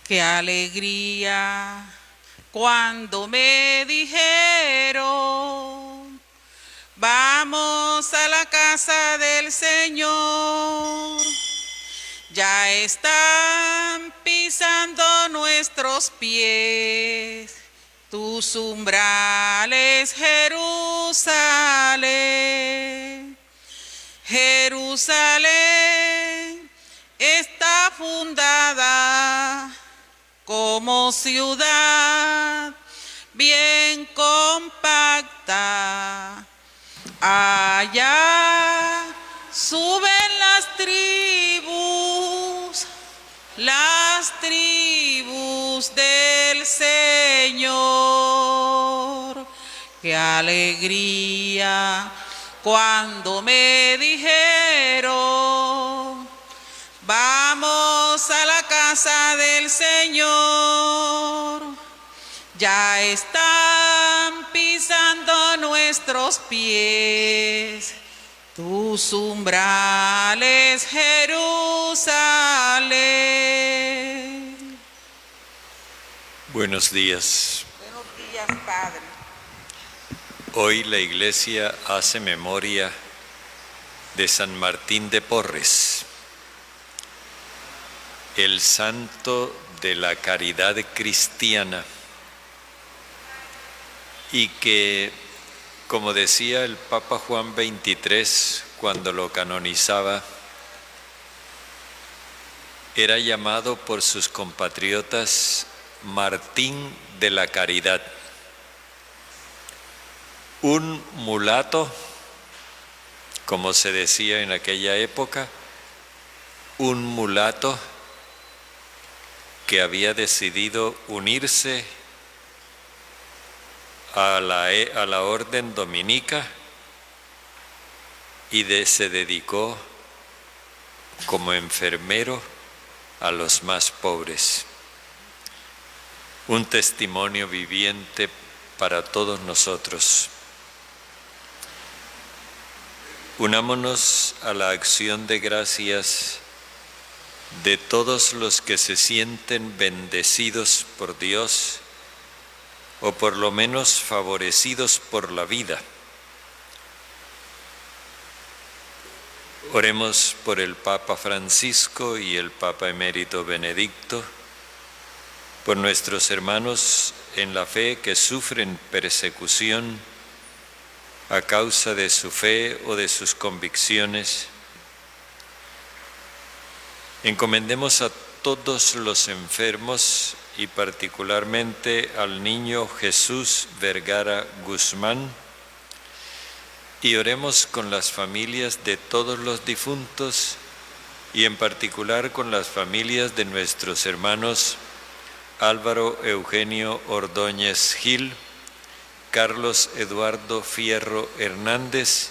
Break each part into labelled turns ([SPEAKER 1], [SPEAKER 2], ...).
[SPEAKER 1] Qué alegría cuando me dijeron, vamos a la casa del Señor. Ya están pisando nuestros pies tus umbrales, Jerusalén. Jerusalén está fundada como ciudad bien compacta. Allá suben las tribus del Señor. Qué alegría cuando me dijeron, vamos a la casa del Señor. Ya están pisando nuestros pies tus umbrales, Jerusalén.
[SPEAKER 2] Buenos días.
[SPEAKER 1] Buenos días, Padre.
[SPEAKER 2] Hoy la Iglesia hace memoria de San Martín de Porres, el santo de la caridad cristiana, y que, como decía el Papa Juan XXIII cuando lo canonizaba, era llamado por sus compatriotas Martín de la Caridad. Un mulato, como se decía en aquella época, un mulato que había decidido unirse a la orden dominica y se dedicó como enfermero a los más pobres. Un testimonio viviente para todos nosotros. Unámonos a la acción de gracias de todos los que se sienten bendecidos por Dios o por lo menos favorecidos por la vida. Oremos por el Papa Francisco y el Papa Emérito Benedicto, por nuestros hermanos en la fe que sufren persecución a causa de su fe o de sus convicciones. Encomendemos a todos los enfermos y particularmente al niño Jesús Vergara Guzmán, y oremos con las familias de todos los difuntos y en particular con las familias de nuestros hermanos Álvaro Eugenio Ordóñez Gil, Carlos Eduardo Fierro Hernández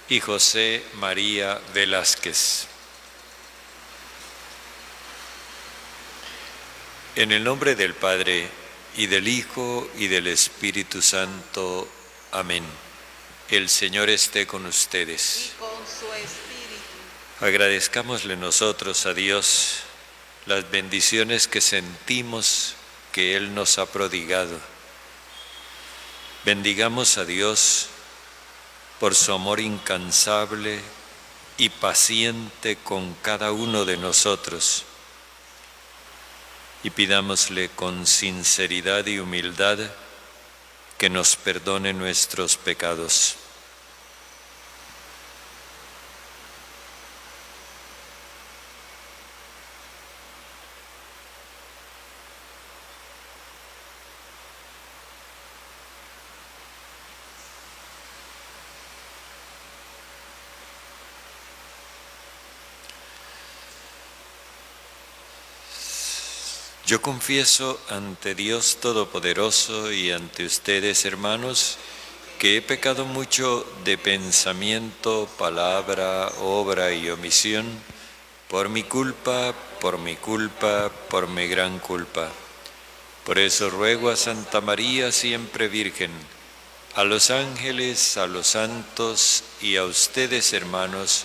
[SPEAKER 2] y José María Velázquez. En el nombre del Padre, y del Hijo, y del Espíritu Santo. Amén. El Señor esté con ustedes.
[SPEAKER 1] Y con su espíritu.
[SPEAKER 2] Agradezcámosle nosotros a Dios las bendiciones que sentimos que Él nos ha prodigado. Bendigamos a Dios por su amor incansable y paciente con cada uno de nosotros. Y pidámosle con sinceridad y humildad que nos perdone nuestros pecados. Yo confieso ante Dios Todopoderoso y ante ustedes, hermanos, que he pecado mucho de pensamiento, palabra, obra y omisión, por mi culpa, por mi gran culpa. Por eso ruego a Santa María, siempre Virgen, a los ángeles, a los santos y a ustedes, hermanos,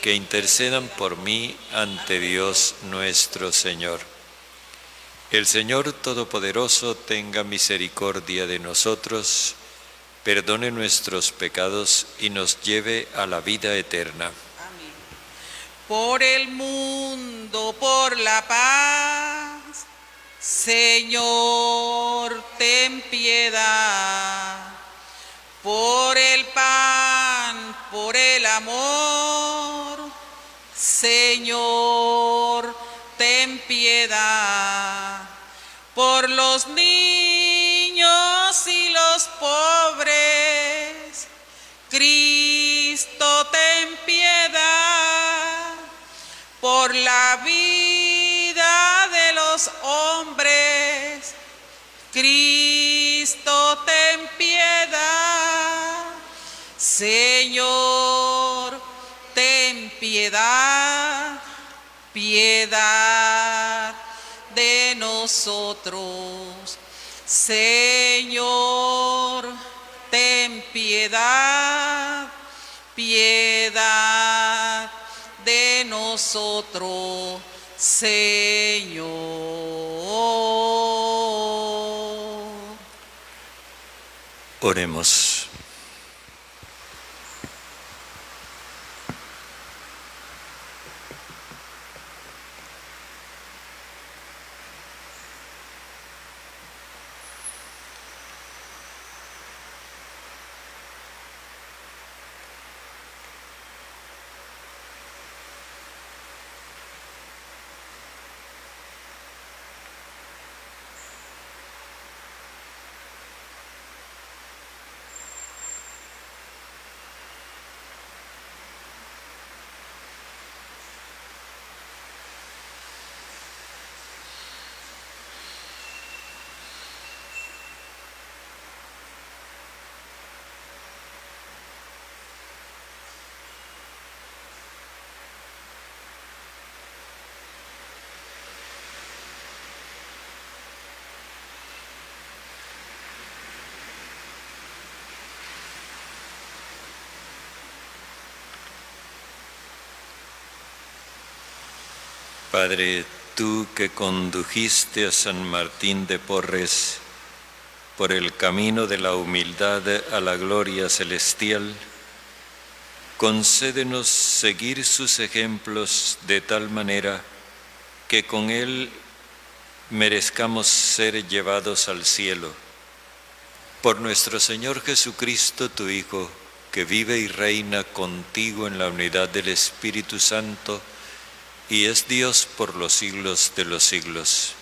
[SPEAKER 2] que intercedan por mí ante Dios nuestro Señor. El Señor Todopoderoso tenga misericordia de nosotros, perdone nuestros pecados y nos lleve a la vida eterna.
[SPEAKER 1] Amén. Por el mundo, por la paz, Señor, ten piedad. Por el pan, por el amor, Señor, ten piedad. Por los niños y los pobres, Cristo, ten piedad. Por la vida de los hombres, Cristo, ten piedad. Señor, ten piedad, piedad de nosotros. Señor, ten piedad, piedad de nosotros, Señor.
[SPEAKER 2] Oremos. Padre, tú que condujiste a San Martín de Porres por el camino de la humildad a la gloria celestial, concédenos seguir sus ejemplos de tal manera que con él merezcamos ser llevados al cielo. Por nuestro Señor Jesucristo, tu Hijo, que vive y reina contigo en la unidad del Espíritu Santo, y es Dios por los siglos de los siglos.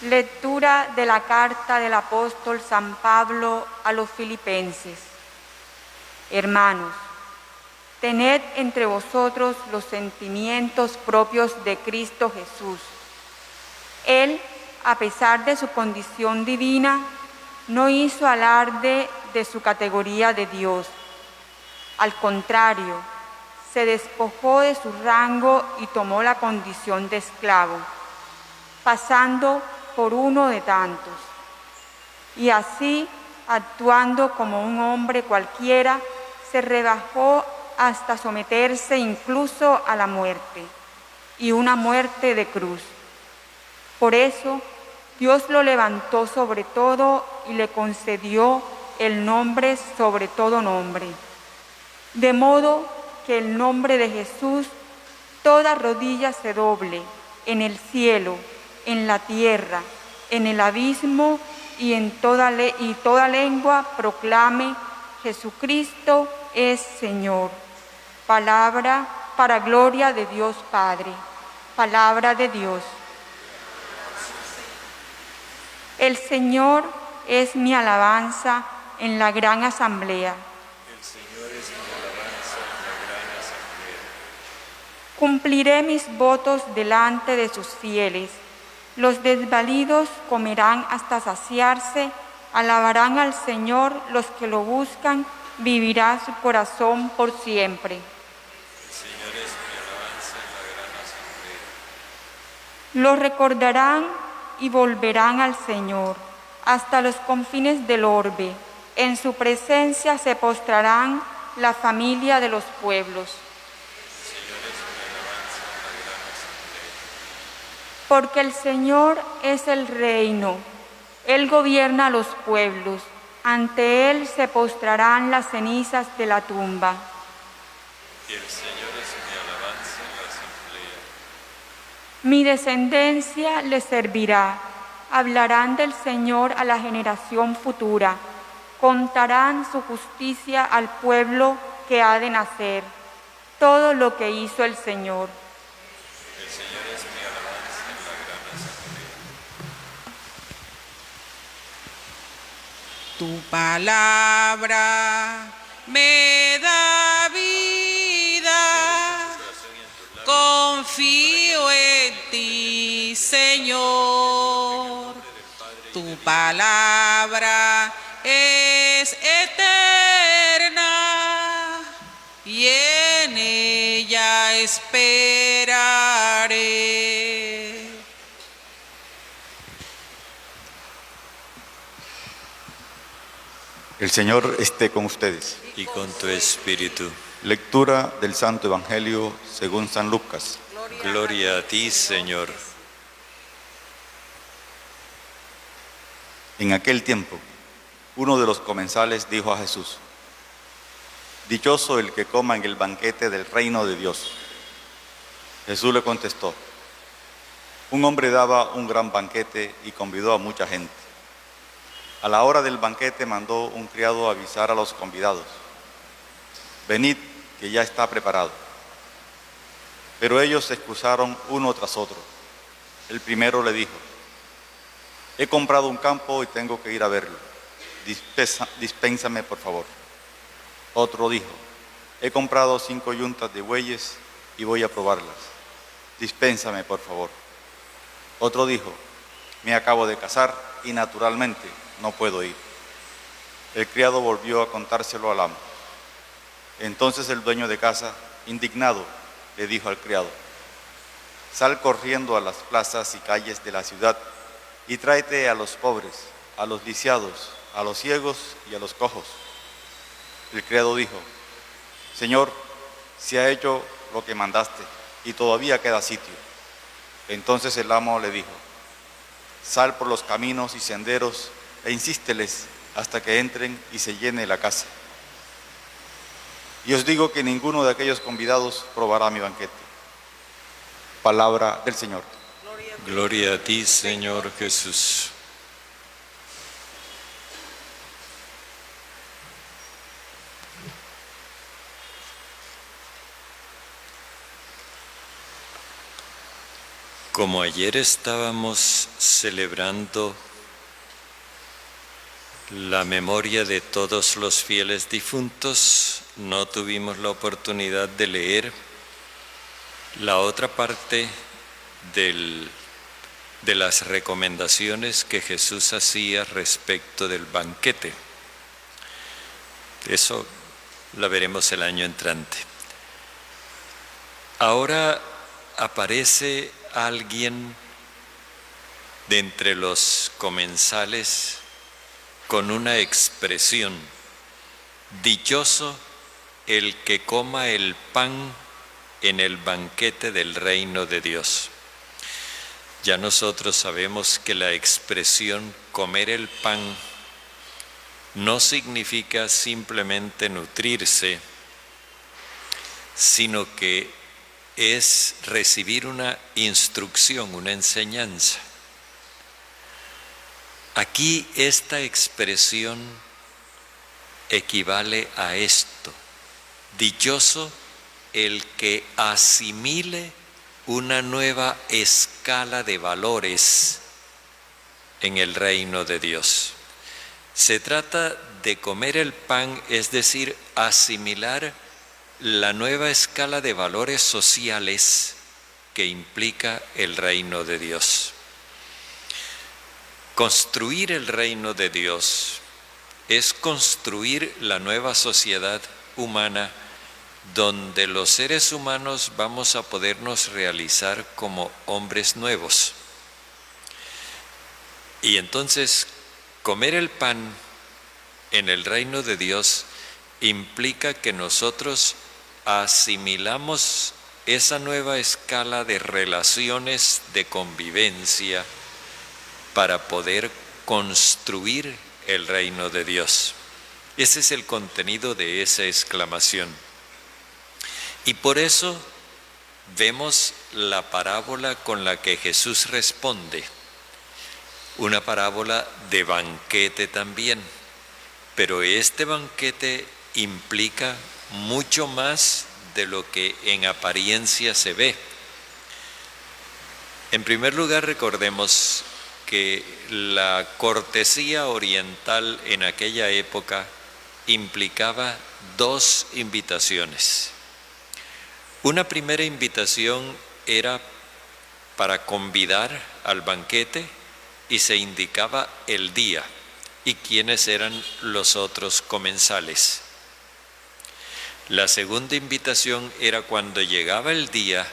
[SPEAKER 3] Lectura de la carta del apóstol San Pablo a los Filipenses. Hermanos, tened entre vosotros los sentimientos propios de Cristo Jesús. Él, a pesar de su condición divina, no hizo alarde de su categoría de Dios. Al contrario, se despojó de su rango y tomó la condición de esclavo, pasando por uno de tantos. Y así, actuando como un hombre cualquiera, se rebajó hasta someterse incluso a la muerte, y una muerte de cruz. Por eso, Dios lo levantó sobre todo y le concedió el nombre sobre todo nombre, de modo que el nombre de Jesús toda rodilla se doble, en el cielo, en la tierra, en el abismo y toda lengua proclame: Jesucristo es Señor. Palabra para gloria de Dios Padre. Palabra de Dios. El Señor es mi alabanza en la gran asamblea.
[SPEAKER 2] El Señor es mi alabanza en la gran asamblea.
[SPEAKER 3] Cumpliré mis votos delante de sus fieles. Los desvalidos comerán hasta saciarse, alabarán al Señor los que lo buscan, vivirá su corazón por siempre.
[SPEAKER 2] El Señor es mi alabanza en la gran asamblea.
[SPEAKER 3] Lo recordarán y volverán al Señor hasta los confines del orbe. En su presencia se postrarán la familia de los pueblos. Porque el Señor es el reino, Él gobierna a los pueblos, ante Él se postrarán las cenizas de la tumba.
[SPEAKER 2] Y el Señor es mi alabanza en la asamblea.
[SPEAKER 3] Mi descendencia le servirá, hablarán del Señor a la generación futura, contarán su justicia al pueblo que ha de nacer, todo lo que hizo el Señor.
[SPEAKER 2] El Señor es mi alabanza en la gran asamblea.
[SPEAKER 1] Tu palabra me da vida, confío en ti, Señor. Tu palabra es eterna y en ella esperaré.
[SPEAKER 4] El Señor esté con ustedes.
[SPEAKER 2] Y con tu espíritu.
[SPEAKER 4] Lectura del Santo Evangelio según San Lucas.
[SPEAKER 2] Gloria a ti, Señor.
[SPEAKER 4] En aquel tiempo, uno de los comensales dijo a Jesús: «Dichoso el que coma en el banquete del reino de Dios». Jesús le contestó: «Un hombre daba un gran banquete y convidó a mucha gente. A la hora del banquete mandó un criado a avisar a los convidados: venid, que ya está preparado. Pero ellos se excusaron uno tras otro. El primero le dijo: he comprado un campo y tengo que ir a verlo. Dispénsame, por favor. Otro dijo: he comprado 5 yuntas de bueyes y voy a probarlas. Dispénsame, por favor. Otro dijo: me acabo de casar y naturalmente no puedo ir. El criado volvió a contárselo al amo. Entonces el dueño de casa, indignado, le dijo al criado: sal corriendo a las plazas y calles de la ciudad y tráete a los pobres, a los lisiados, a los ciegos y a los cojos. El criado dijo: Señor, se ha hecho lo que mandaste y todavía queda sitio. Entonces el amo le dijo: sal por los caminos y senderos e insísteles hasta que entren y se llene la casa. Y os digo que ninguno de aquellos convidados probará mi banquete. Palabra del Señor.
[SPEAKER 2] Gloria a ti, Señor Jesús. Como ayer estábamos celebrando la memoria de todos los fieles difuntos, no tuvimos la oportunidad de leer la otra parte de las recomendaciones que Jesús hacía respecto del banquete. Eso la veremos el año entrante. Ahora aparece alguien de entre los comensales con una expresión: dichoso el que coma el pan en el banquete del reino de Dios. Ya nosotros sabemos que la expresión comer el pan no significa simplemente nutrirse, sino que es recibir una instrucción, una enseñanza. Aquí esta expresión equivale a esto: dichoso el que asimile una nueva escala de valores en el reino de Dios. Se trata de comer el pan, es decir, asimilar la nueva escala de valores sociales que implica el reino de Dios. Construir el reino de Dios es construir la nueva sociedad humana donde los seres humanos vamos a podernos realizar como hombres nuevos. Y entonces, comer el pan en el reino de Dios implica que nosotros asimilamos esa nueva escala de relaciones de convivencia para poder construir el reino de Dios. Ese es el contenido de esa exclamación. Y por eso vemos la parábola con la que Jesús responde. Una parábola de banquete también, pero este banquete implica mucho más de lo que en apariencia se ve. En primer lugar, recordemos que la cortesía oriental en aquella época implicaba dos invitaciones. Una primera invitación era para convidar al banquete y se indicaba el día y quiénes eran los otros comensales. La segunda invitación era cuando llegaba el día,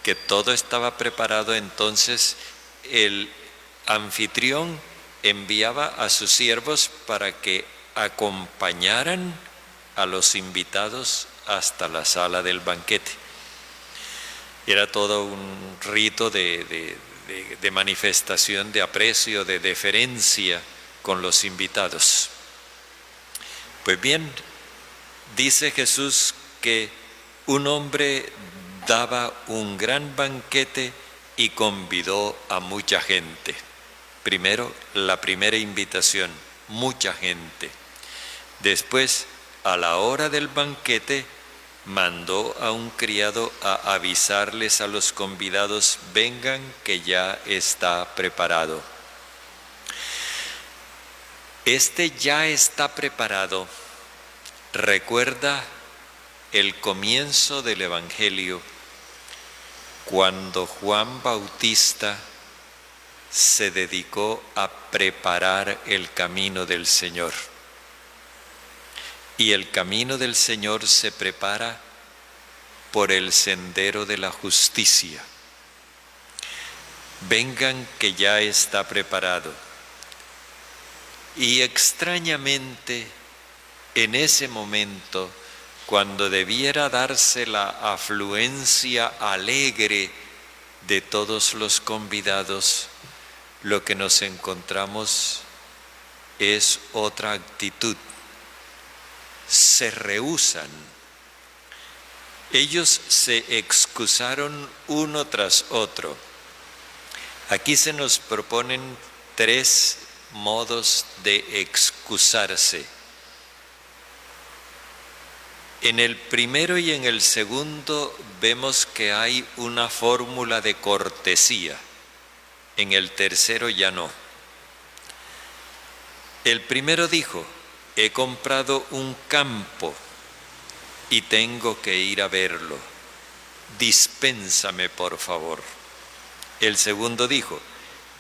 [SPEAKER 2] que todo estaba preparado, entonces el anfitrión enviaba a sus siervos para que acompañaran a los invitados hasta la sala del banquete. Era todo un rito de manifestación de aprecio, de deferencia con los invitados. Pues bien, dice Jesús que un hombre daba un gran banquete y convidó a mucha gente. Primero, la primera invitación, mucha gente. Después, a la hora del banquete, mandó a un criado a avisarles a los convidados: vengan, que ya está preparado. Este ya está preparado recuerda el comienzo del Evangelio, cuando Juan Bautista se dedicó a preparar el camino del Señor. Y el camino del Señor se prepara por el sendero de la justicia. Vengan, que ya está preparado. Y extrañamente, en ese momento, cuando debiera darse la afluencia alegre de todos los convidados, lo que nos encontramos es otra actitud. Se rehúsan. Ellos se excusaron uno tras otro. Aquí se nos proponen 3 modos de excusarse. En el primero y en el segundo vemos que hay una fórmula de cortesía. En el tercero ya no. El primero dijo: he comprado un campo y tengo que ir a verlo. Dispénsame, por favor. El segundo dijo: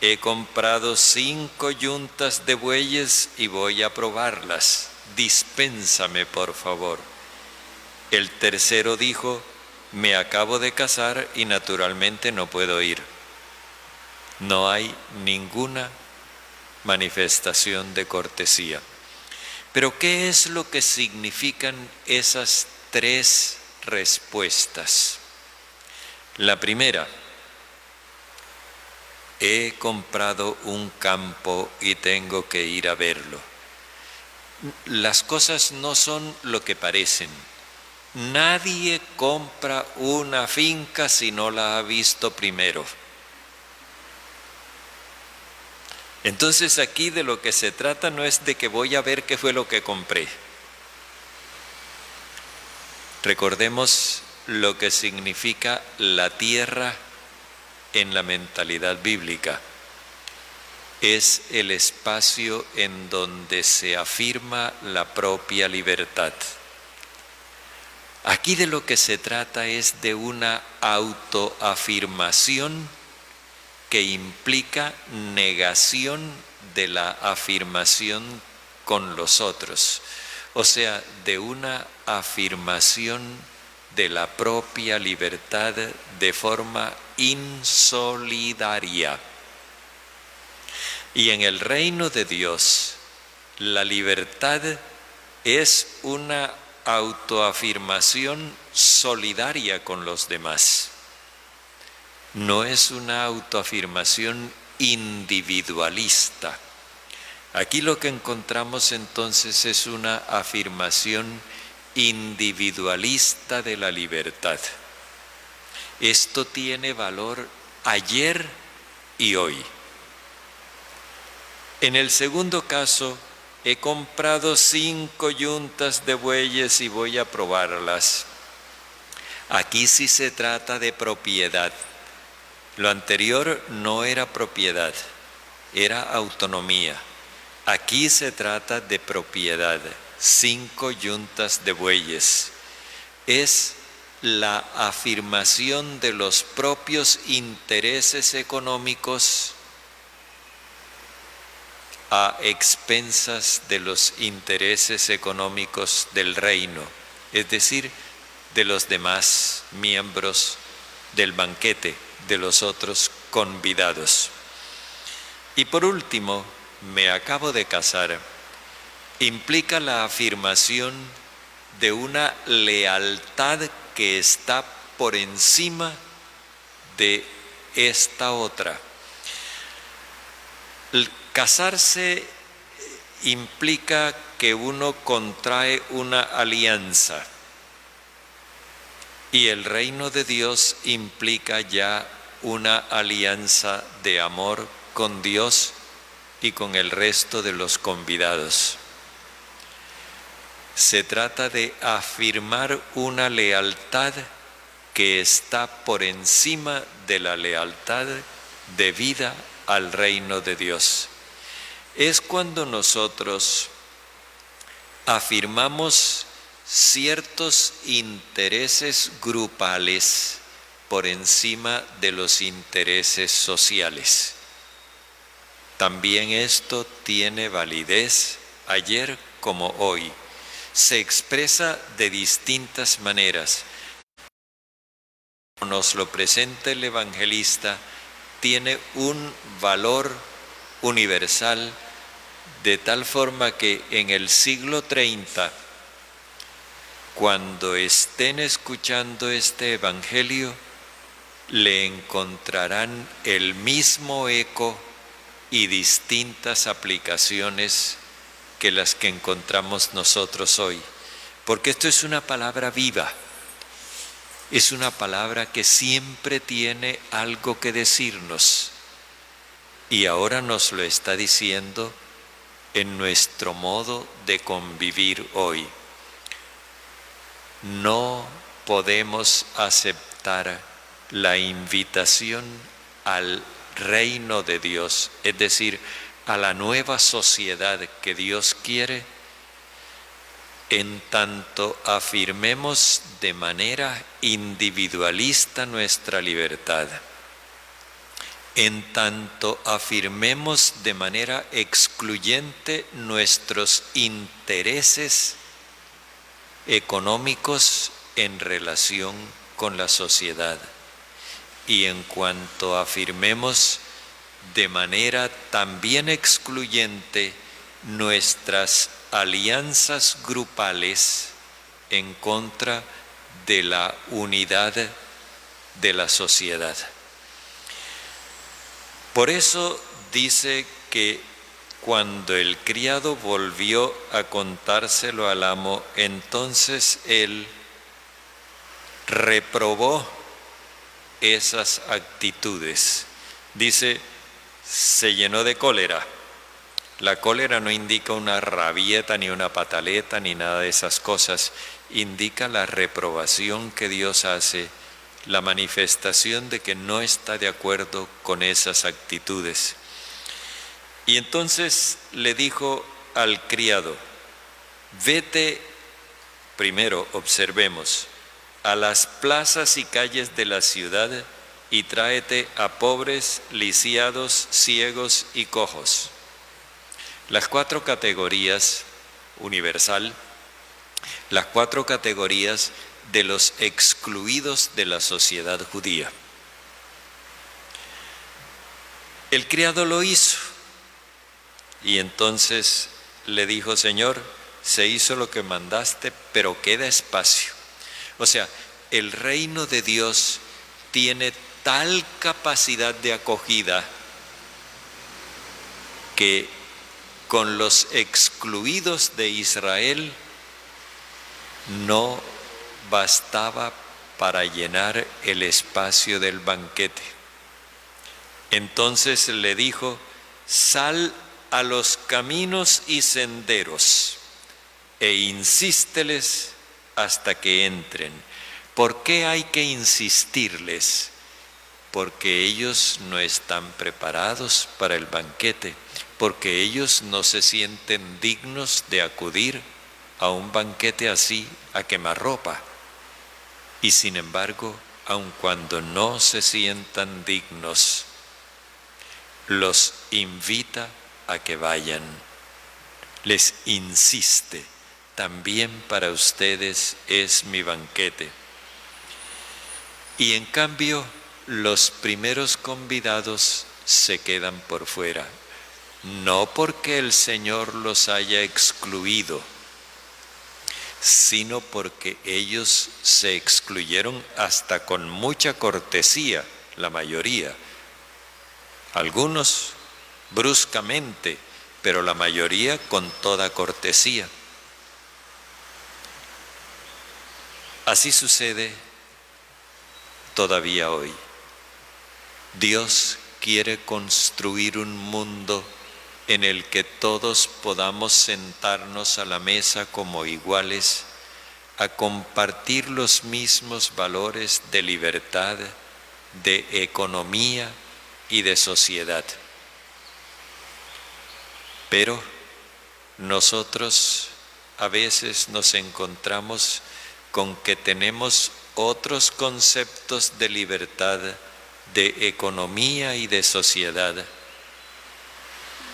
[SPEAKER 2] he comprado 5 yuntas de bueyes y voy a probarlas. Dispénsame, por favor. El tercero dijo: me acabo de casar y naturalmente no puedo ir. No hay ninguna manifestación de cortesía. Pero ¿qué es lo que significan esas 3 respuestas? La primera: he comprado un campo y tengo que ir a verlo. Las cosas no son lo que parecen. Nadie compra una finca si no la ha visto primero. Entonces aquí de lo que se trata no es de que voy a ver qué fue lo que compré. Recordemos lo que significa la tierra en la mentalidad bíblica. Es el espacio en donde se afirma la propia libertad. Aquí de lo que se trata es de una autoafirmación que implica negación de la afirmación con los otros, o sea, de una afirmación de la propia libertad de forma insolidaria. Y en el reino de Dios, la libertad es una autoafirmación solidaria con los demás. No es una autoafirmación individualista. Aquí lo que encontramos entonces es una afirmación individualista de la libertad. Esto tiene valor ayer y hoy. En el segundo caso, he comprado 5 yuntas de bueyes y voy a probarlas. Aquí sí se trata de propiedad. Lo anterior no era propiedad, era autonomía. Aquí se trata de propiedad, 5 yuntas de bueyes. Es la afirmación de los propios intereses económicos a expensas de los intereses económicos del reino, es decir, de los demás miembros del banquete, de los otros convidados. Y por último, me acabo de casar, implica la afirmación de una lealtad que está por encima de esta otra. Casarse implica que uno contrae una alianza y el reino de Dios implica ya una alianza de amor con Dios y con el resto de los convidados. Se trata de afirmar una lealtad que está por encima de la lealtad debida al reino de Dios. Es cuando nosotros afirmamos ciertos intereses grupales por encima de los intereses sociales. También esto tiene validez ayer como hoy. Se expresa de distintas maneras. Como nos lo presenta el evangelista, tiene un valor universal de tal forma que en el siglo 30, cuando estén escuchando este evangelio, le encontrarán el mismo eco y distintas aplicaciones que las que encontramos nosotros hoy, porque esto es una palabra viva, es una palabra que siempre tiene algo que decirnos y ahora nos lo está diciendo en nuestro modo de convivir hoy. No podemos aceptar la invitación al reino de Dios, es decir, a la nueva sociedad que Dios quiere, en tanto afirmemos de manera individualista nuestra libertad, en tanto afirmemos de manera excluyente nuestros intereses económicos en relación con la sociedad, y en cuanto afirmemos de manera también excluyente nuestras alianzas grupales en contra de la unidad de la sociedad. Por eso dice que cuando el criado volvió a contárselo al amo, entonces él reprobó esas actitudes. Dice, se llenó de cólera. La cólera no indica una rabieta, ni una pataleta, ni nada de esas cosas. Indica la reprobación que Dios hace, la manifestación de que no está de acuerdo con esas actitudes. Y entonces le dijo al criado, vete, primero observemos, a las plazas y calles de la ciudad y tráete a pobres, lisiados, ciegos y cojos. Las 4 categorías universal, las 4 categorías de los excluidos de la sociedad judía. El criado lo hizo y entonces le dijo: Señor, se hizo lo que mandaste, pero queda espacio. O sea, el reino de Dios tiene tal capacidad de acogida que con los excluidos de Israel no bastaba para llenar el espacio del banquete. Entonces le dijo: sal a los caminos y senderos e insísteles hasta que entren. ¿Por qué hay que insistirles? Porque ellos no están preparados para el banquete, porque ellos no se sienten dignos de acudir a un banquete así a quemarropa. Y sin embargo, aun cuando no se sientan dignos, los invita a que vayan. Les insiste: también para ustedes es mi banquete. Y en cambio, los primeros convidados se quedan por fuera, no porque el Señor los haya excluido, sino porque ellos se excluyeron hasta con mucha cortesía, la mayoría. Algunos bruscamente, pero la mayoría con toda cortesía. Así sucede todavía hoy. Dios quiere construir un mundo en el que todos podamos sentarnos a la mesa como iguales, a compartir los mismos valores de libertad, de economía y de sociedad. Pero nosotros a veces nos encontramos con que tenemos otros conceptos de libertad, de economía y de sociedad,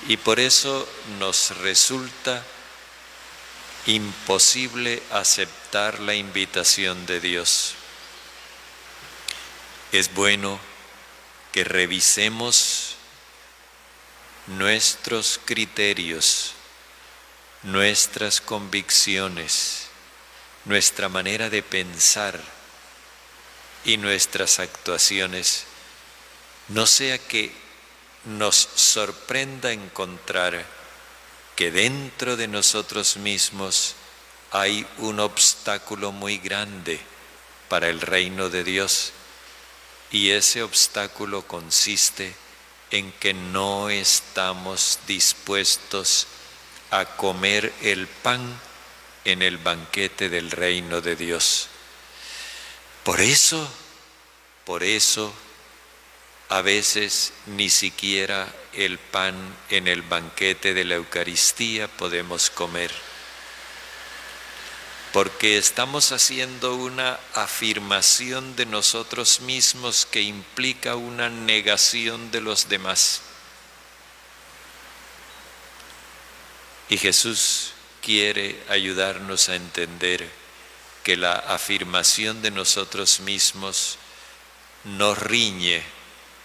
[SPEAKER 2] y por eso nos resulta imposible aceptar la invitación de Dios. Es bueno que revisemos nuestros criterios, nuestras convicciones, nuestra manera de pensar y nuestras actuaciones, no sea que nos sorprenda encontrar que dentro de nosotros mismos hay un obstáculo muy grande para el reino de Dios, y ese obstáculo consiste en que no estamos dispuestos a comer el pan en el banquete del reino de Dios. Por eso, a veces ni siquiera el pan en el banquete de la Eucaristía podemos comer, porque estamos haciendo una afirmación de nosotros mismos que implica una negación de los demás. Y Jesús quiere ayudarnos a entender que la afirmación de nosotros mismos no riñe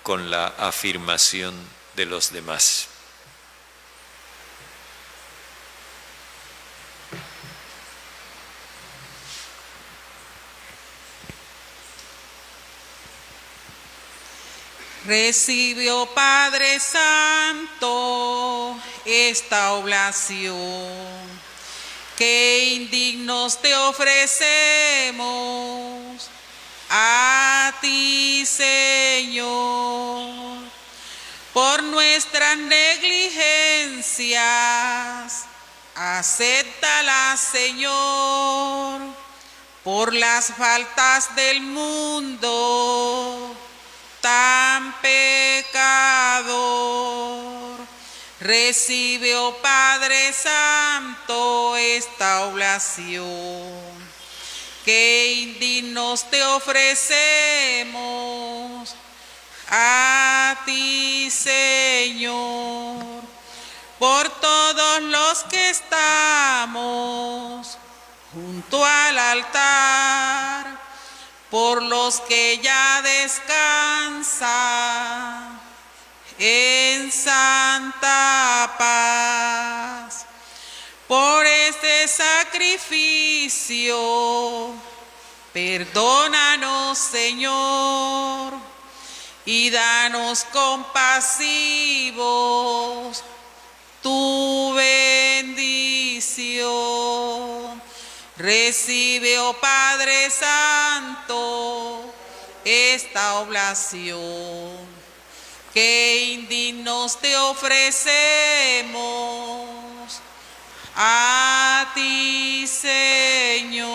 [SPEAKER 2] con la afirmación de los demás.
[SPEAKER 1] Recibe, oh Padre Santo, esta oblación que indignos te ofrecemos a ti, Señor, por nuestras negligencias. Acéptala, Señor, por las faltas del mundo tan pecador. Recibe, oh Padre Santo, esta oblación que indignos te ofrecemos a ti, Señor, por todos los que estamos junto al altar, por los que ya descansan en santa paz, por este sacrificio. Perdónanos, Señor, y danos compasivos tu bendición. Recibe, oh Padre Santo, esta oblación que indignos te ofrecemos a ti, Señor.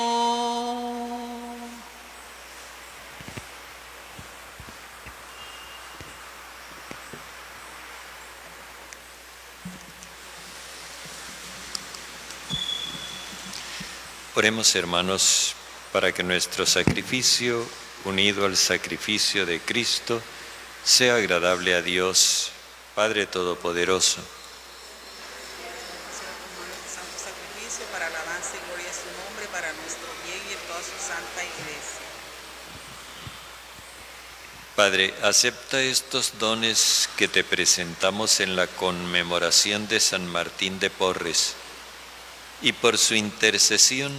[SPEAKER 2] Oremos, hermanos, para que nuestro sacrificio, unido al sacrificio de Cristo, sea agradable a Dios, Padre Todopoderoso.
[SPEAKER 1] Santo sacrificio para alabanza y gloria de su nombre, para nuestro bien y en toda su santa iglesia.
[SPEAKER 2] Padre, acepta estos dones que te presentamos en la conmemoración de San Martín de Porres, y por su intercesión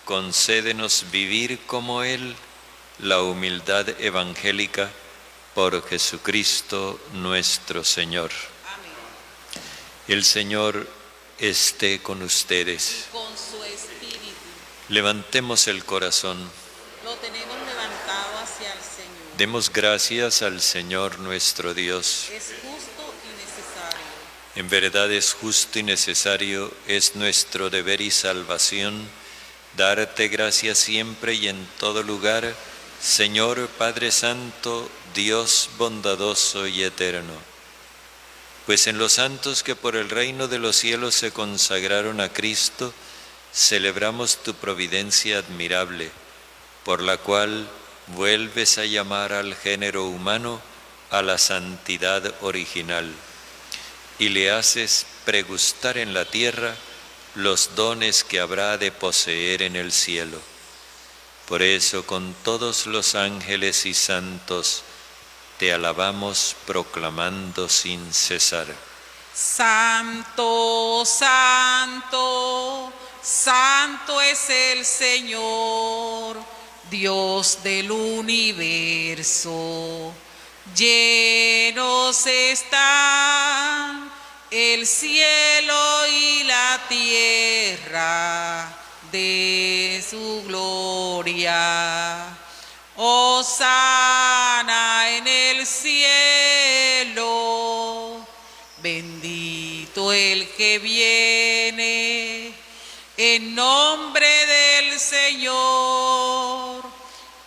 [SPEAKER 2] concédenos vivir como Él la humildad evangélica por Jesucristo nuestro Señor.
[SPEAKER 1] Amén.
[SPEAKER 2] El Señor esté con ustedes.
[SPEAKER 1] Con su espíritu
[SPEAKER 2] Levantemos el corazón.
[SPEAKER 1] lo tenemos levantado hacia el Señor.
[SPEAKER 2] Demos gracias al Señor nuestro Dios.
[SPEAKER 1] Es justo y necesario.
[SPEAKER 2] En verdad es justo y necesario, es nuestro deber y salvación, darte gracias siempre y en todo lugar, Señor Padre Santo, Dios bondadoso y eterno. Pues en los santos que por el reino de los cielos se consagraron a Cristo, celebramos tu providencia admirable, por la cual vuelves a llamar al género humano a la santidad original, y le haces pregustar en la tierra los dones que habrá de poseer en el cielo. Por eso, con todos los ángeles y santos, te alabamos proclamando sin cesar.
[SPEAKER 1] Santo, santo, santo es el Señor, Dios del universo. Llenos están el cielo y la tierra de su gloria. Hosana en el cielo, bendito el que viene en nombre del Señor.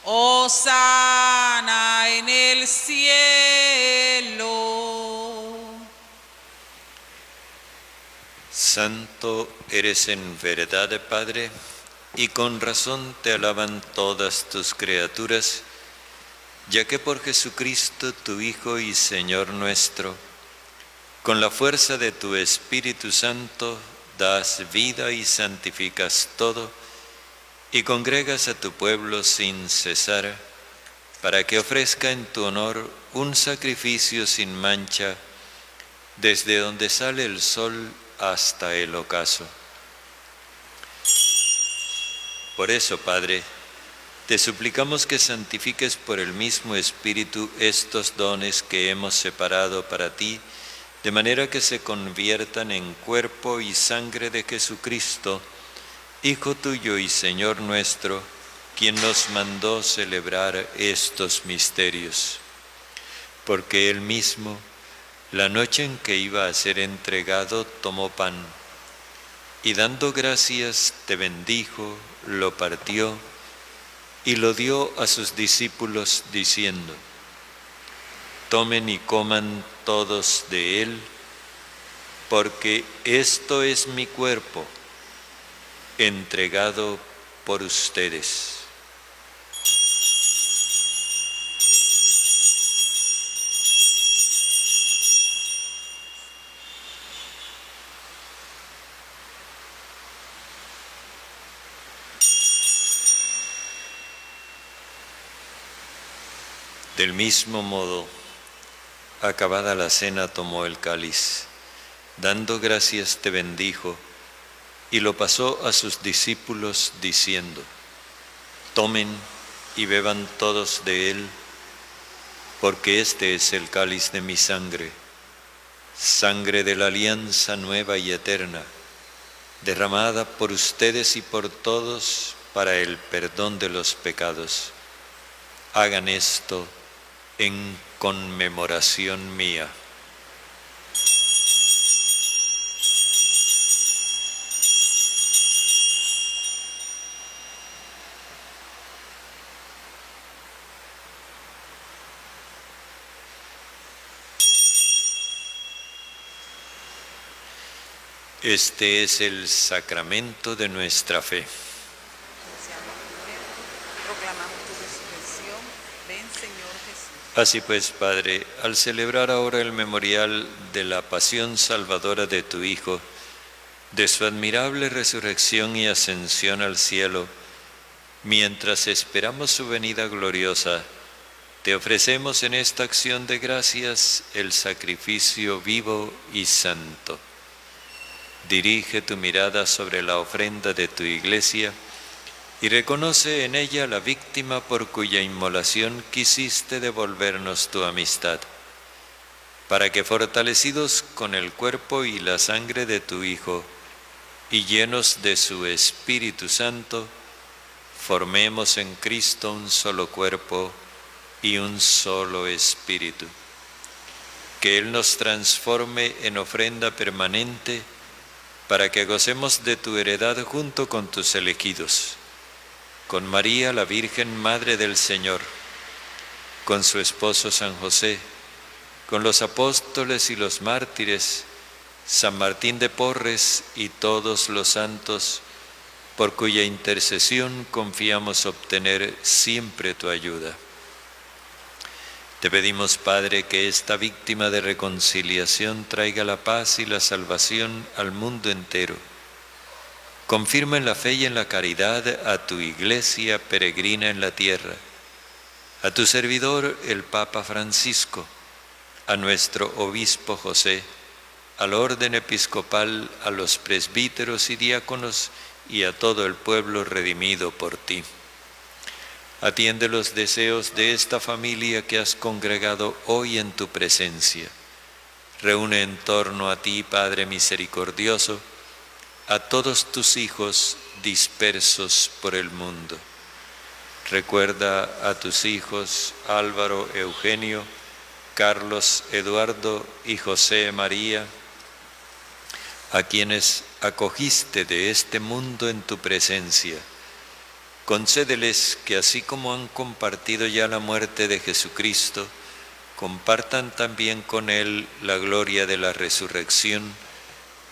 [SPEAKER 1] Hosana en el cielo.
[SPEAKER 2] Santo eres en verdad, Padre, y con razón te alaban todas tus criaturas, ya que por Jesucristo, tu Hijo y Señor nuestro, con la fuerza de tu Espíritu Santo, das vida y santificas todo, y congregas a tu pueblo sin cesar, para que ofrezca en tu honor un sacrificio sin mancha, desde donde sale el sol hasta el ocaso. Por eso, Padre, te suplicamos que santifiques por el mismo Espíritu estos dones que hemos separado para ti, de manera que se conviertan en cuerpo y sangre de Jesucristo, Hijo tuyo y Señor nuestro, quien nos mandó celebrar estos misterios. Porque Él mismo, la noche en que iba a ser entregado, tomó pan, y dando gracias te bendijo, lo partió, y lo dio a sus discípulos, diciendo: tomen y coman todos de él, porque esto es mi cuerpo, entregado por ustedes. Del mismo modo, acabada la cena, tomó el cáliz, dando gracias te bendijo, y lo pasó a sus discípulos diciendo: Tomen y beban todos de él, porque este es el cáliz de mi sangre, sangre de la alianza nueva y eterna, derramada por ustedes y por todos para el perdón de los pecados. Hagan esto en conmemoración mía. Este es el sacramento de nuestra fe.
[SPEAKER 1] Proclamamos tu resurrección. Ven, Señor Jesús.
[SPEAKER 2] Así pues, Padre, al celebrar ahora el memorial de la pasión salvadora de tu Hijo, de su admirable resurrección y ascensión al cielo, mientras esperamos su venida gloriosa, te ofrecemos en esta acción de gracias el sacrificio vivo y santo. Dirige tu mirada sobre la ofrenda de tu Iglesia y reconoce en ella la víctima por cuya inmolación quisiste devolvernos tu amistad, para que fortalecidos con el cuerpo y la sangre de tu Hijo y llenos de su Espíritu Santo, formemos en Cristo un solo cuerpo y un solo espíritu. Que Él nos transforme en ofrenda permanente para que gocemos de tu heredad junto con tus elegidos, con María, la Virgen Madre del Señor, con su esposo San José, con los apóstoles y los mártires, San Martín de Porres y todos los santos, por cuya intercesión confiamos obtener siempre tu ayuda. Te pedimos, Padre, que esta víctima de reconciliación traiga la paz y la salvación al mundo entero. Confirma en la fe y en la caridad a tu Iglesia peregrina en la tierra, a tu servidor el Papa Francisco, a nuestro Obispo José, al orden episcopal, a los presbíteros y diáconos y a todo el pueblo redimido por ti. Atiende los deseos de esta familia que has congregado hoy en tu presencia. Reúne en torno a ti, Padre misericordioso, a todos tus hijos dispersos por el mundo. Recuerda a tus hijos Álvaro, Eugenio, Carlos, Eduardo y José María, a quienes acogiste de este mundo en tu presencia. Concédeles que así como han compartido ya la muerte de Jesucristo, compartan también con Él la gloria de la resurrección,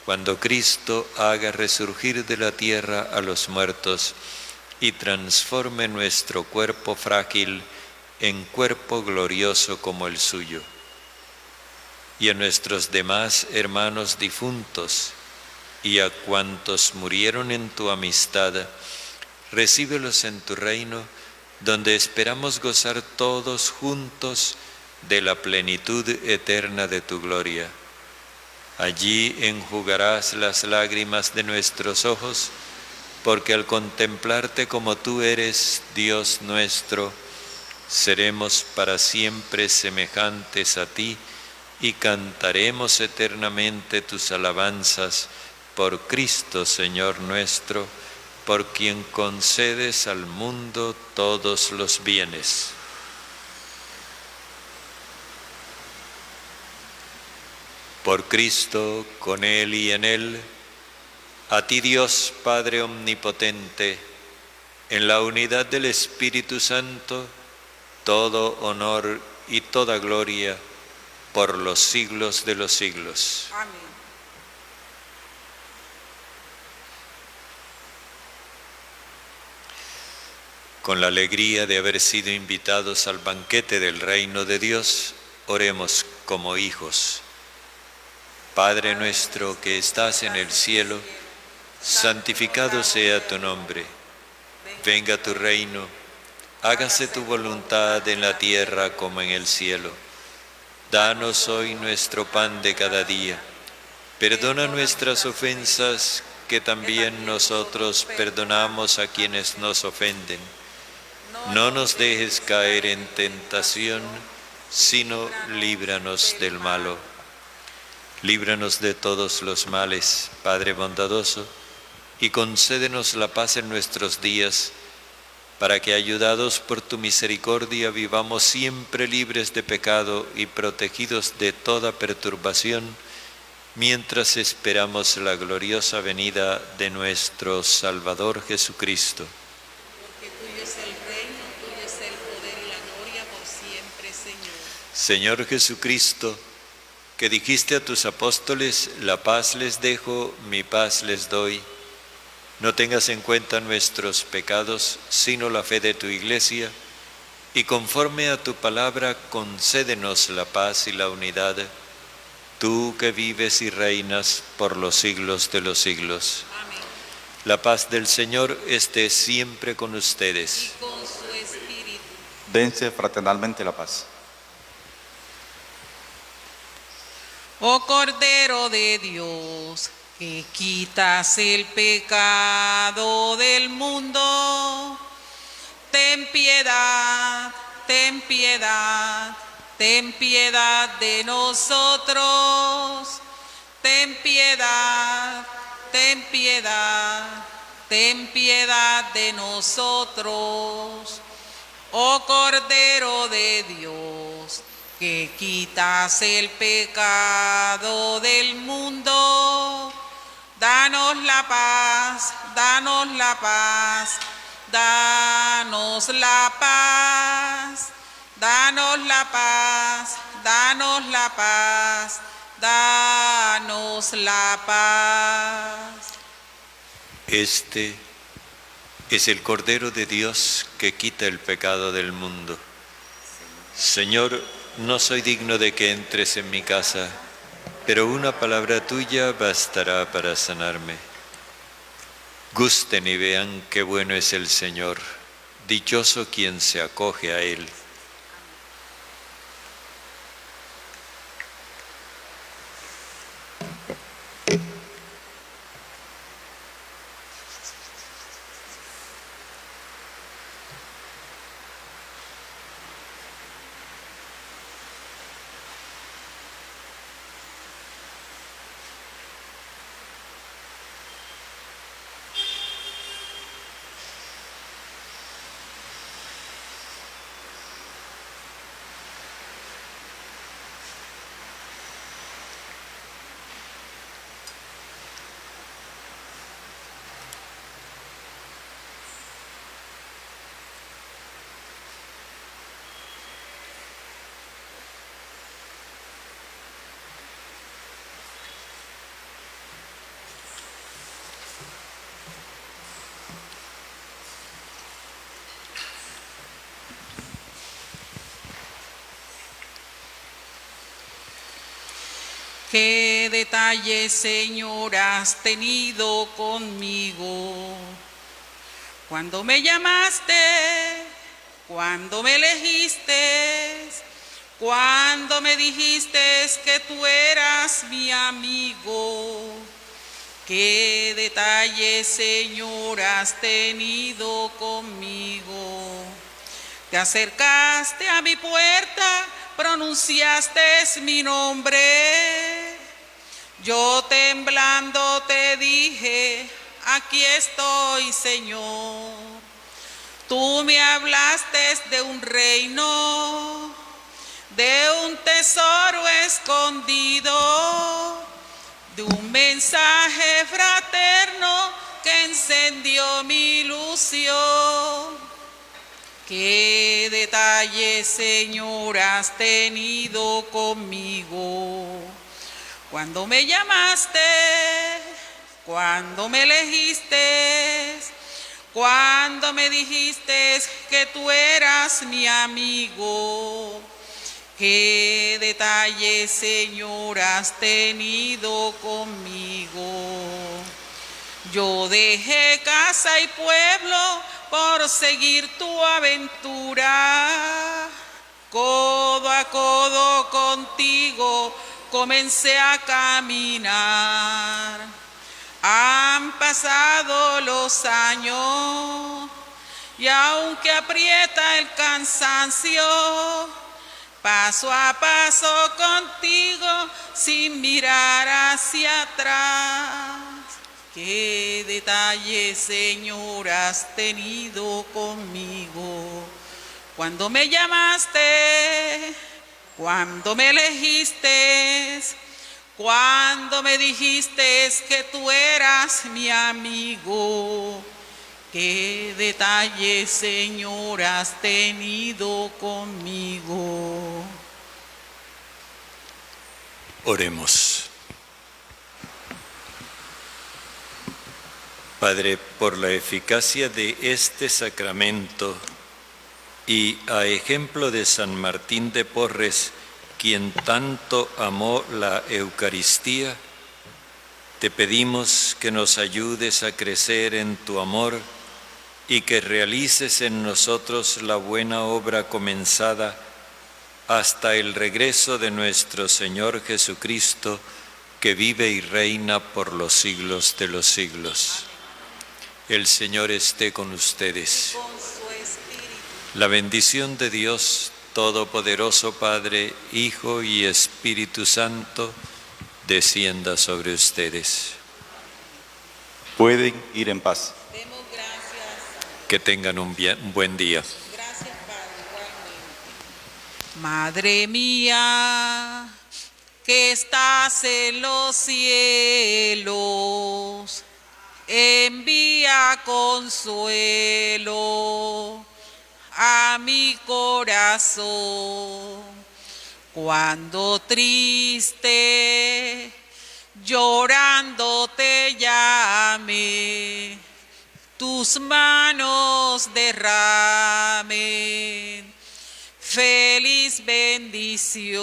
[SPEAKER 2] cuando Cristo haga resurgir de la tierra a los muertos y transforme nuestro cuerpo frágil en cuerpo glorioso como el suyo. Y a nuestros demás hermanos difuntos y a cuantos murieron en tu amistad, recíbelos en tu reino, donde esperamos gozar todos juntos de la plenitud eterna de tu gloria. Allí enjugarás las lágrimas de nuestros ojos, porque al contemplarte como tú eres, Dios nuestro, seremos para siempre semejantes a ti y cantaremos eternamente tus alabanzas por Cristo, Señor nuestro, por quien concedes al mundo todos los bienes. Por Cristo, con Él y en Él, a ti Dios Padre omnipotente, en la unidad del Espíritu Santo, todo honor y toda gloria por los siglos de los siglos.
[SPEAKER 1] Amén.
[SPEAKER 2] Con la alegría de haber sido invitados al banquete del reino de Dios, oremos como hijos. Padre nuestro que estás en el cielo, santificado sea tu nombre. Venga tu reino, hágase tu voluntad en la tierra como en el cielo. Danos hoy nuestro pan de cada día. Perdona nuestras ofensas que también nosotros perdonamos a quienes nos ofenden. No nos dejes caer en tentación, sino líbranos del malo. Líbranos de todos los males, Padre bondadoso, y concédenos la paz en nuestros días, para que, ayudados por tu misericordia, vivamos siempre libres de pecado y protegidos de toda perturbación, mientras esperamos la gloriosa venida de nuestro Salvador Jesucristo.
[SPEAKER 1] Porque tuyo es el reino, tuyo es el poder y la gloria por siempre, Señor.
[SPEAKER 2] Señor Jesucristo, que dijiste a tus apóstoles, la paz les dejo, mi paz les doy. No tengas en cuenta nuestros pecados, sino la fe de tu Iglesia, y conforme a tu palabra, concédenos la paz y la unidad, tú que vives y reinas por los siglos de los siglos.
[SPEAKER 1] Amén.
[SPEAKER 2] La paz del Señor esté siempre con ustedes.
[SPEAKER 1] Y con su espíritu.
[SPEAKER 4] Dense fraternalmente la paz.
[SPEAKER 1] Oh Cordero de Dios, que quitas el pecado del mundo, ten piedad, ten piedad, ten piedad de nosotros, ten piedad, ten piedad, ten piedad de nosotros. Oh Cordero de Dios, que quitas el pecado del mundo, danos la paz, danos la paz, danos la paz, danos la paz, danos la paz, danos la paz.
[SPEAKER 2] Este es el Cordero de Dios que quita el pecado del mundo. Señor, no soy digno de que entres en mi casa, pero una palabra tuya bastará para sanarme. Gusten y vean qué bueno es el Señor, dichoso quien se acoge a Él.
[SPEAKER 1] Qué detalle, Señor, has tenido conmigo. Cuando me llamaste, cuando me elegiste, cuando me dijiste que tú eras mi amigo. Qué detalle, Señor, has tenido conmigo. Te acercaste a mi puerta, pronunciaste mi nombre. Yo temblando te dije, aquí estoy, Señor. Tú me hablaste de un reino, de un tesoro escondido, de un mensaje fraterno que encendió mi ilusión. Qué detalle, Señor, has tenido conmigo. Cuando me llamaste, cuando me elegiste, cuando me dijiste que tú eras mi amigo. Qué detalle, Señor, has tenido conmigo. Yo dejé casa y pueblo por seguir tu aventura. Codo a codo contigo comencé a caminar. Han pasado los años y aunque aprieta el cansancio, paso a paso contigo sin mirar hacia atrás. Qué detalles, Señor, has tenido conmigo. Cuando me llamaste, cuando me elegiste, cuando me dijiste que tú eras mi amigo. Qué detalles, Señor, has tenido conmigo.
[SPEAKER 2] Oremos. Padre, por la eficacia de este sacramento y a ejemplo de San Martín de Porres, quien tanto amó la Eucaristía, te pedimos que nos ayudes a crecer en tu amor y que realices en nosotros la buena obra comenzada hasta el regreso de nuestro Señor Jesucristo, que vive y reina por los siglos de los siglos. El Señor esté con ustedes.
[SPEAKER 1] Con su espíritu.
[SPEAKER 2] La bendición de Dios Todopoderoso, Padre, Hijo y Espíritu Santo, descienda sobre ustedes.
[SPEAKER 4] Pueden ir en paz.
[SPEAKER 1] Demos gracias.
[SPEAKER 2] Que tengan un buen día.
[SPEAKER 1] Gracias, Padre, igualmente. Madre mía, que estás en los cielos, envía consuelo a mi corazón. Cuando triste, llorando te llame, tus manos derramen feliz bendición,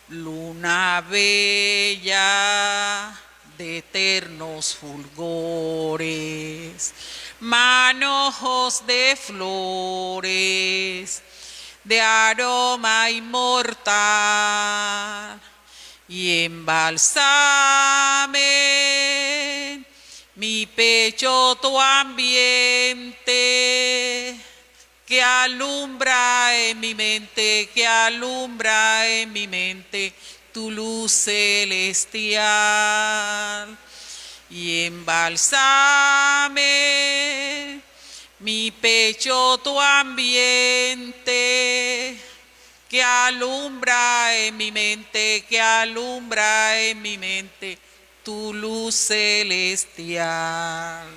[SPEAKER 1] luna bella de eternos fulgores, manojos de flores, de aroma inmortal, y embalsame mi pecho tu ambiente, que alumbra en mi mente, que alumbra en mi mente tu luz celestial. Y embalsame mi pecho tu ambiente, que alumbra en mi mente, que alumbra en mi mente tu luz celestial.